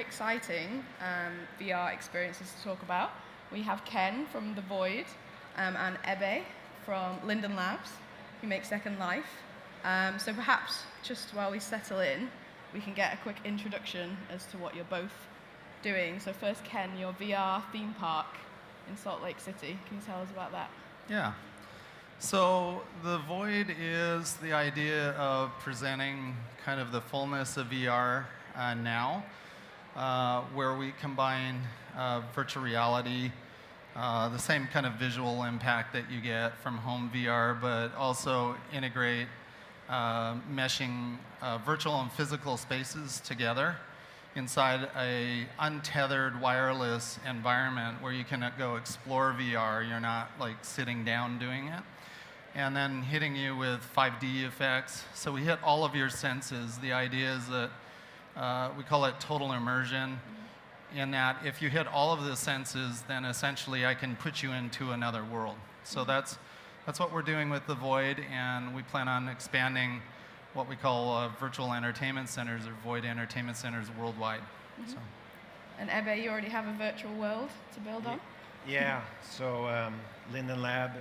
exciting VR experiences to talk about. We have Ken from The Void and Ebbe from Linden Labs, who make Second Life. So perhaps just while we settle in, we can get a quick introduction as to what you're both doing. So first, Ken, your VR theme park in Salt Lake City. Can you tell us about that? Yeah. So The Void is the idea of presenting kind of the fullness of VR now, where we combine virtual reality, the same kind of visual impact that you get from home VR, but also integrate meshing virtual and physical spaces together inside a untethered wireless environment where you can go explore VR. You're not like sitting down doing it. And then hitting you with 5D effects. So we hit all of your senses. The idea is that we call it total immersion, in that if you hit all of the senses, then essentially I can put you into another world. So that's what we're doing with The Void, and we plan on expanding what we call virtual entertainment centers, or Void entertainment centers worldwide. So. And Ebbe, you already have a virtual world to build on? Yeah, so Linden Lab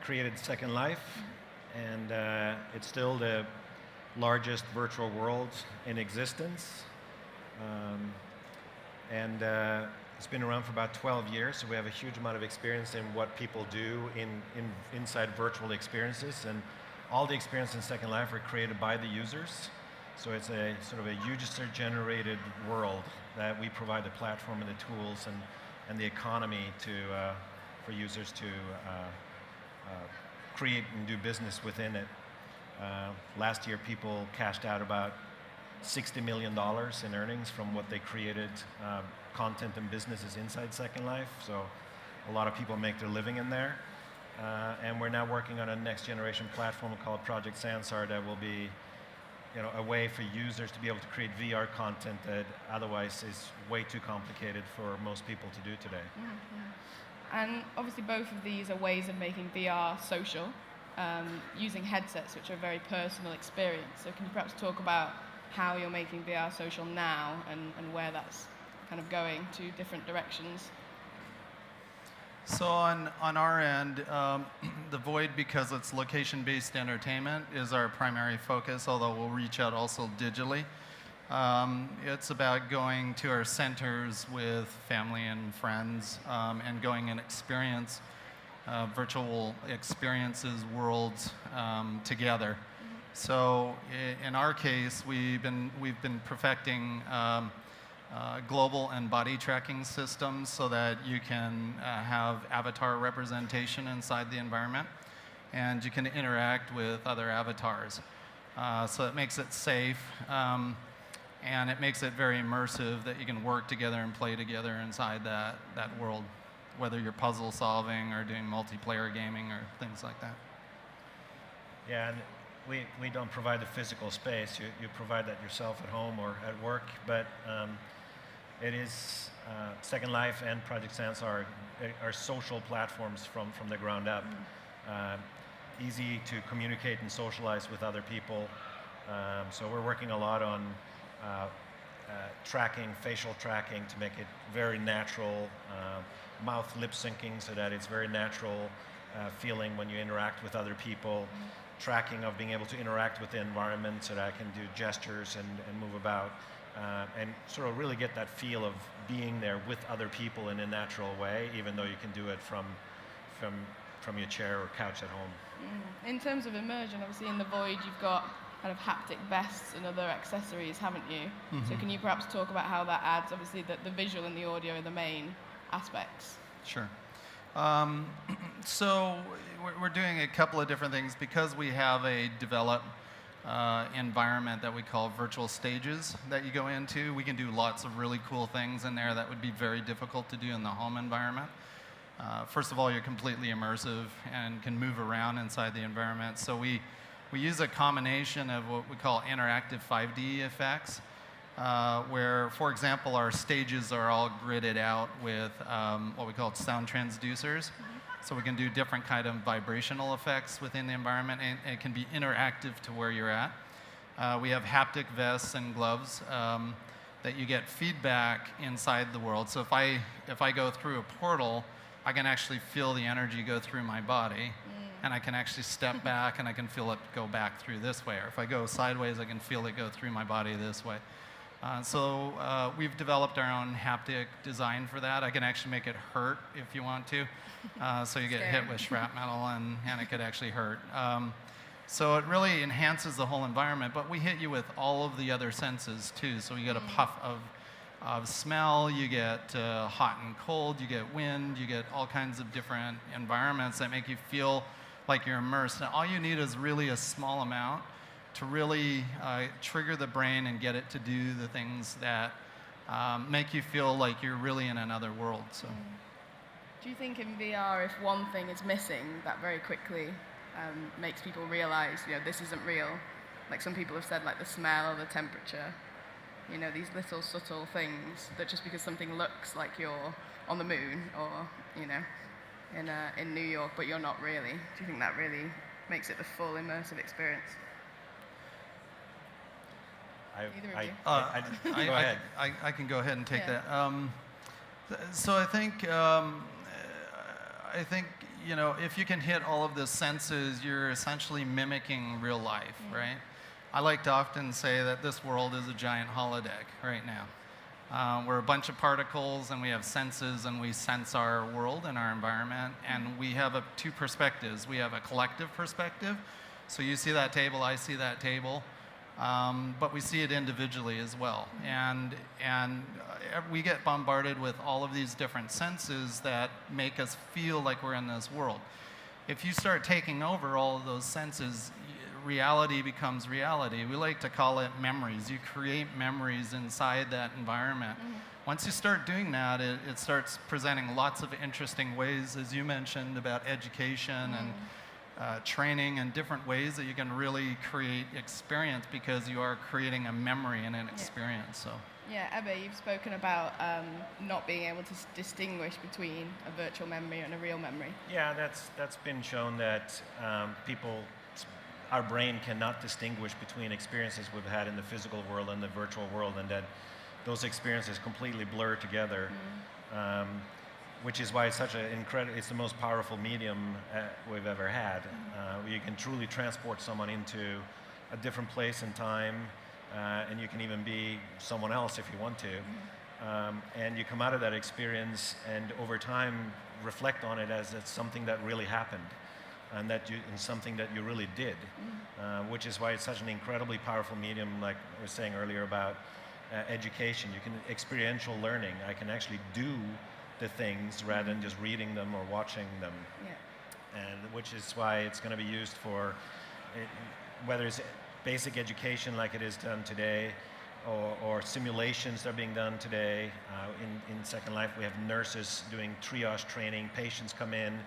created Second Life, and it's still the largest virtual world in existence. It's been around for about 12 years, so we have a huge amount of experience in what people do inside virtual experiences. And all the experiences in Second Life are created by the users. So it's a sort of a user-generated world that we provide the platform and the tools and the economy for users to create and do business within it. Last year, people cashed out about $60 million in earnings from what they created, content and businesses inside Second Life. So a lot of people make their living in there. And we're now working on a next generation platform called Project Sansar that will be a way for users to be able to create VR content that otherwise is way too complicated for most people to do today. And obviously both of these are ways of making VR social, using headsets, which are a very personal experience. So can you perhaps talk about how you're making VR social now and where that's kind of going to different directions? So on our end, The Void, because it's location-based entertainment, is our primary focus, although we'll reach out also digitally. It's about going to our centers with family and friends and going and experience virtual experiences, worlds together. So in our case, we've been perfecting global and body tracking systems so that you can have avatar representation inside the environment, and you can interact with other avatars. So it makes it safe, and it makes it very immersive that you can work together and play together inside that world, whether you're puzzle solving or doing multiplayer gaming or things like that. Yeah, and we don't provide the physical space. You provide that yourself at home or at work, but it is Second Life and Project Sansar are social platforms from the ground up. Easy to communicate and socialize with other people. So we're working a lot on tracking, facial tracking, to make it very natural, mouth lip syncing so that it's very natural feeling when you interact with other people, tracking of being able to interact with the environment so that I can do gestures and move about, and sort of really get that feel of being there with other people in a natural way, even though you can do it from your chair or couch at home. In terms of immersion, obviously in The Void you've got kind of haptic vests and other accessories, haven't you? So can you perhaps talk about how that adds, obviously the visual and the audio are the main aspects? Sure. So we're doing a couple of different things. Because we have a developed environment that we call virtual stages that you go into, we can do lots of really cool things in there that would be very difficult to do in the home environment. First of all, you're completely immersive and can move around inside the environment. So we use a combination of what we call interactive 5D effects, where, for example, our stages are all gridded out with what we call sound transducers. So we can do different kind of vibrational effects within the environment, and it can be interactive to where you're at. We have haptic vests and gloves that you get feedback inside the world. So if I go through a portal, I can actually feel the energy go through my body, and I can actually step back and I can feel it go back through this way. Or if I go sideways, I can feel it go through my body this way. So we've developed our own haptic design for that. I can actually make it hurt if you want to. So you get hit with shrapnel and it could actually hurt. So it really enhances the whole environment, but we hit you with all of the other senses too. So you get a puff of smell, you get hot and cold, you get wind, you get all kinds of different environments that make you feel like you're immersed. And all you need is really a small amount to really trigger the brain and get it to do the things that make you feel like you're really in another world. So, do you think in VR, if one thing is missing, that very quickly makes people realize, this isn't real? Like some people have said, like the smell or the temperature, these little subtle things that just because something looks like you're on the moon or, in New York, but you're not really. Do you think that really makes it the full immersive experience? Either of you. Go ahead. I can go ahead and take Yeah. that. So I think if you can hit all of the senses, you're essentially mimicking real life, right? I like to often say that this world is a giant holodeck right now. We're a bunch of particles, and we have senses, and we sense our world and our environment, and we have two perspectives. We have a collective perspective, so you see that table, I see that table, but we see it individually as well. And we get bombarded with all of these different senses that make us feel like we're in this world. If you start taking over all of those senses, reality becomes reality. We like to call it memories. You create memories inside that environment. Once you start doing that, it starts presenting lots of interesting ways, as you mentioned, about education and training and different ways that you can really create experience because you are creating a memory and an experience. So. Yeah, Ebbe, you've spoken about not being able to distinguish between a virtual memory and a real memory. Yeah, that's been shown that our brain cannot distinguish between experiences we've had in the physical world and the virtual world, and that those experiences completely blur together, which is why it's such it's the most powerful medium we've ever had. You can truly transport someone into a different place and time, and you can even be someone else if you want to. And you come out of that experience and over time reflect on it as it's something that really happened. And something that you really did, which is why it's such an incredibly powerful medium, like I was saying earlier about education. You can experiential learning. I can actually do the things rather than just reading them or watching them. Yeah. And which is why it's going to be used for whether it's basic education like it is done today, or simulations that are being done today. In Second Life, we have nurses doing triage training. Patients come in.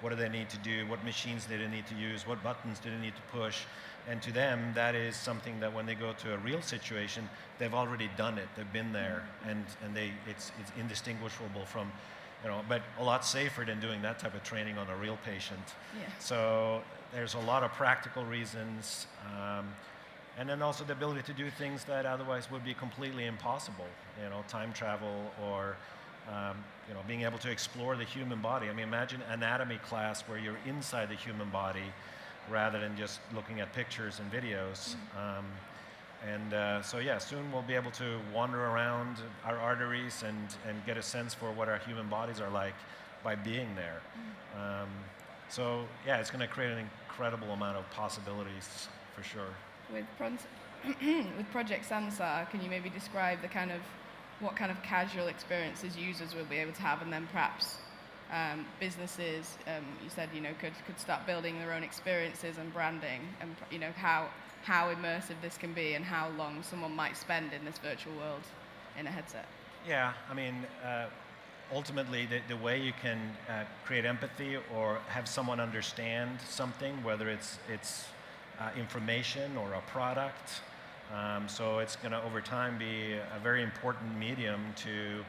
What do they need to do? What machines do they need to use? What buttons do they need to push? And to them, that is something that when they go to a real situation, they've already done it. They've been there, and it's indistinguishable from, but a lot safer than doing that type of training on a real patient. Yeah. So there's a lot of practical reasons, and then also the ability to do things that otherwise would be completely impossible. Time travel or being able to explore the human body. I mean, imagine anatomy class where you're inside the human body rather than just looking at pictures and videos. So soon we'll be able to wander around our arteries and get a sense for what our human bodies are like by being there. It's going to create an incredible amount of possibilities for sure. With Project Sansar, can you maybe describe what kind of casual experiences users will be able to have, and then perhaps businesses, you said, could start building their own experiences and branding, and how immersive this can be and how long someone might spend in this virtual world in a headset? Yeah, I mean, ultimately the way you can create empathy or have someone understand something, whether it's information or a product, so it's going to over time be a very important medium to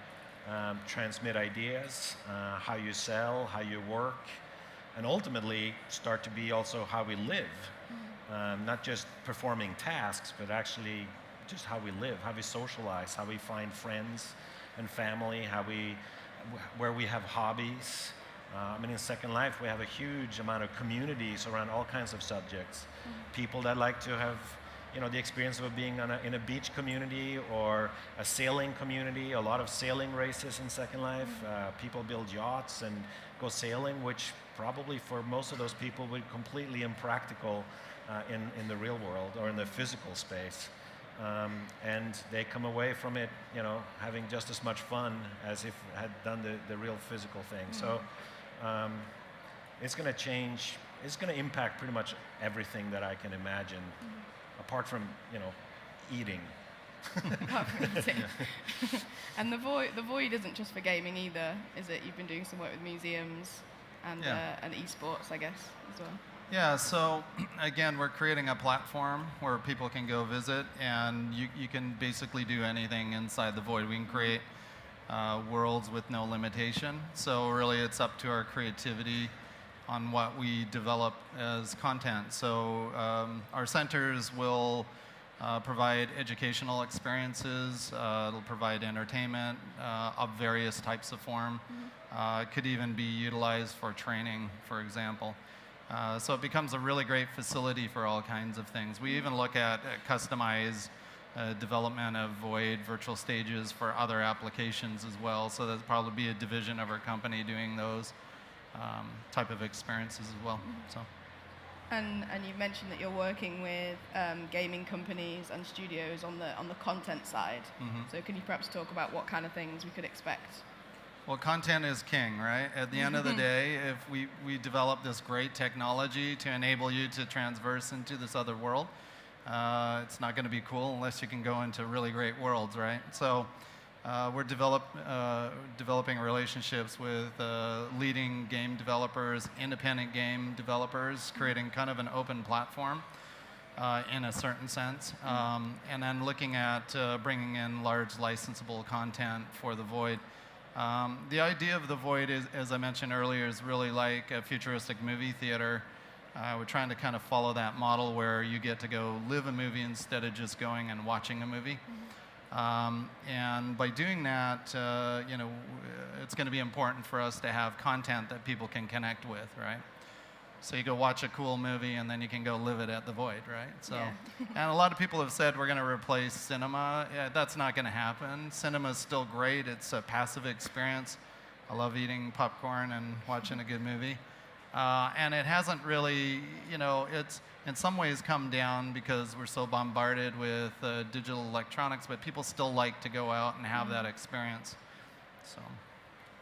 transmit ideas, how you sell, how you work, and ultimately start to be also how we live. not just performing tasks, but actually just how we live, how we socialize, how we find friends and family, where we have hobbies. I mean, in Second Life, we have a huge amount of communities around all kinds of subjects. People that like to have, the experience of being in a beach community or a sailing community, a lot of sailing races in Second Life. People build yachts and go sailing, which probably for most of those people would be completely impractical in the real world or in the physical space. And they come away from it, having just as much fun as if had done the real physical thing. So it's going to change. It's going to impact pretty much everything that I can imagine, apart from eating. Apart from eating. And the void isn't just for gaming either, is it? You've been doing some work with museums and eSports, I guess, as well. Yeah, so again, we're creating a platform where people can go visit, and you can basically do anything inside the void. We can create worlds with no limitation. So really it's up to our creativity on what we develop as content. So our centers will provide educational experiences, it'll provide entertainment of various types of form. It could even be utilized for training, for example. So it becomes a really great facility for all kinds of things. We even look at customized development of void virtual stages for other applications as well. So that'll probably be a division of our company doing those type of experiences as well. So. And you mentioned that you're working with gaming companies and studios on the content side. So can you perhaps talk about what kind of things we could expect? Well, content is king, right? At the end of the day, if we develop this great technology to enable you to transverse into this other world, it's not going to be cool unless you can go into really great worlds, right? So we're developing relationships with leading game developers, independent game developers, creating kind of an open platform in a certain sense, and then looking at bringing in large licensable content for the void. The idea of the void is, as I mentioned earlier, is really like a futuristic movie theater. We're trying to kind of follow that model where you get to go live a movie instead of just going and watching a movie. And by doing that, it's going to be important for us to have content that people can connect with, right? So you go watch a cool movie and then you can go live it at the void, right? So, and a lot of people have said we're going to replace cinema. Yeah, that's not going to happen. Cinema is still great. It's a passive experience. I love eating popcorn and watching a good movie. And it hasn't really, it's in some ways come down because we're so bombarded with digital electronics, but people still like to go out and have that experience. So.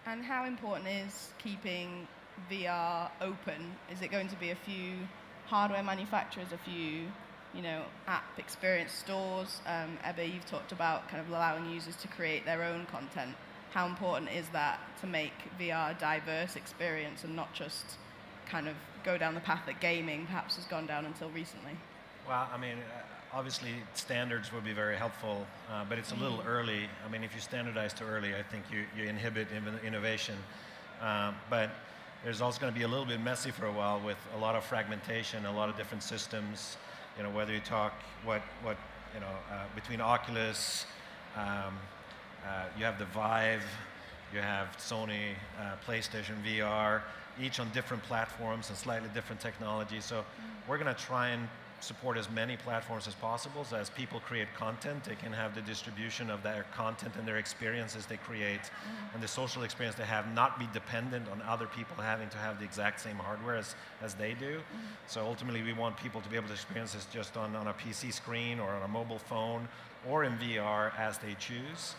And how important is keeping VR open? Is it going to be a few hardware manufacturers, a few, app experience stores? Ebbe, you've talked about kind of allowing users to create their own content. How important is that to make VR a diverse experience and not just kind of go down the path that gaming perhaps has gone down until recently? Well, I mean, obviously standards would be very helpful, but it's a little early. I mean, if you standardize too early, I think you inhibit innovation. But there's also going to be a little bit messy for a while with a lot of fragmentation, a lot of different systems. Whether you talk between Oculus, you have the Vive, you have Sony, PlayStation VR, each on different platforms and slightly different technology. So we're going to try and support as many platforms as possible, so as people create content, they can have the distribution of their content and their experiences they create and the social experience they have not be dependent on other people having to have the exact same hardware as they do. So ultimately we want people to be able to experience this just on a PC screen or on a mobile phone or in VR as they choose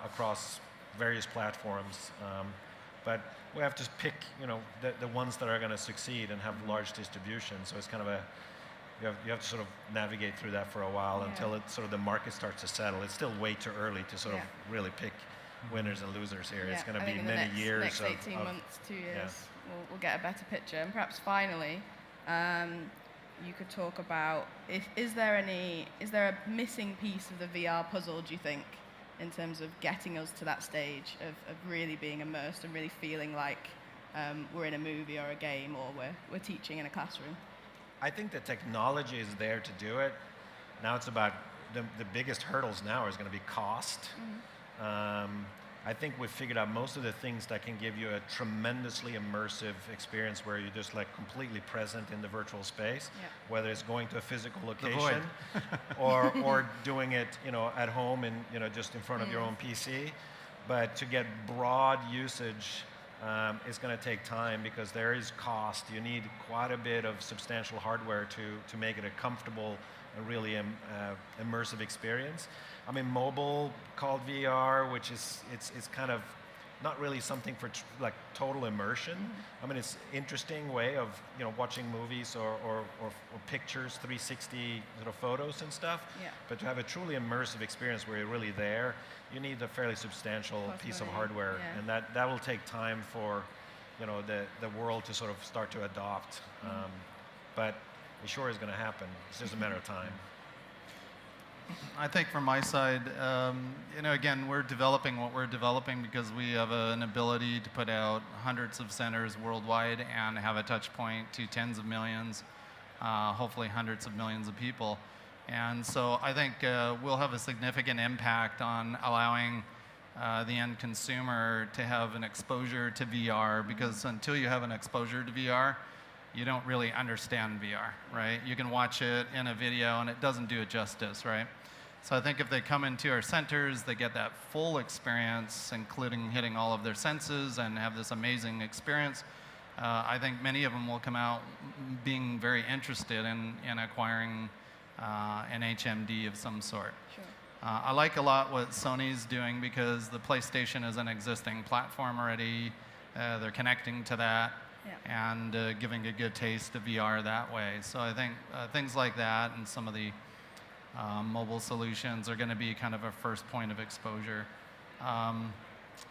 across various platforms. But we have to pick the ones that are going to succeed and have large distribution. So it's kind of you have to sort of navigate through that for a while until the market starts to settle. It's still way too early to sort of really pick winners and losers here. It's going to be many years. Next 18 months, 2 years, we'll get a better picture. And perhaps finally, you could talk about is there a missing piece of the VR puzzle, do you think, in terms of getting us to that stage of really being immersed and really feeling like we're in a movie or a game or we're teaching in a classroom? I think the technology is there to do it. Now it's about the biggest hurdles now is going to be cost. I think we've figured out most of the things that can give you a tremendously immersive experience where you're just like completely present in the virtual space, whether it's going to a physical location or doing it, at home and just in front of your own PC. But to get broad usage, it's going to take time because there is cost. You need quite a bit of substantial hardware to make it a comfortable and really immersive experience. I mean, mobile called VR, which is it's kind of not really something for like total immersion. I mean, it's an interesting way of watching movies or pictures, 360 sort of photos and stuff. But to have a truly immersive experience where you're really there, you need a fairly substantial piece of hardware, and that will take time for the world to sort of start to adopt. But it sure is going to happen. It's just a matter of time. I think from my side, again, we're developing what we're developing because we have an ability to put out hundreds of centers worldwide and have a touch point to tens of millions, hopefully hundreds of millions of people. And so I think we'll have a significant impact on allowing the end consumer to have an exposure to VR, because until you have an exposure to VR, you don't really understand VR, right? You can watch it in a video and it doesn't do it justice, right? So I think if they come into our centers, they get that full experience, including hitting all of their senses and have this amazing experience. I think many of them will come out being very interested in acquiring an HMD of some sort. Sure. I like a lot what Sony's doing because the PlayStation is an existing platform already. They're connecting to that. And giving a good taste of VR that way. So I think things like that and some of the mobile solutions are going to be kind of a first point of exposure.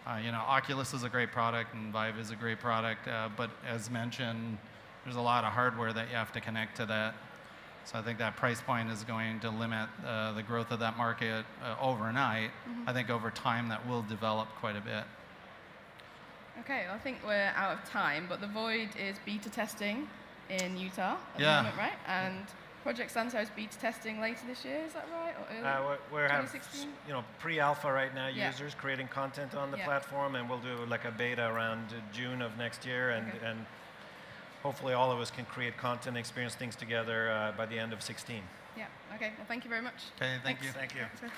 Oculus is a great product and Vive is a great product, but as mentioned, there's a lot of hardware that you have to connect to that. So I think that price point is going to limit the growth of that market overnight. I think over time that will develop quite a bit. Okay, I think we're out of time, but the Void is beta testing in Utah at the moment, right? And Project Santos beta testing later this year, is that right? Or we have pre-alpha right now, users creating content on the platform, and we'll do like a beta around June of next year, and hopefully all of us can create content, experience things together by the end of 2016. Yeah, okay, well thank you very much. Okay, thank you. Thank you. Thanks.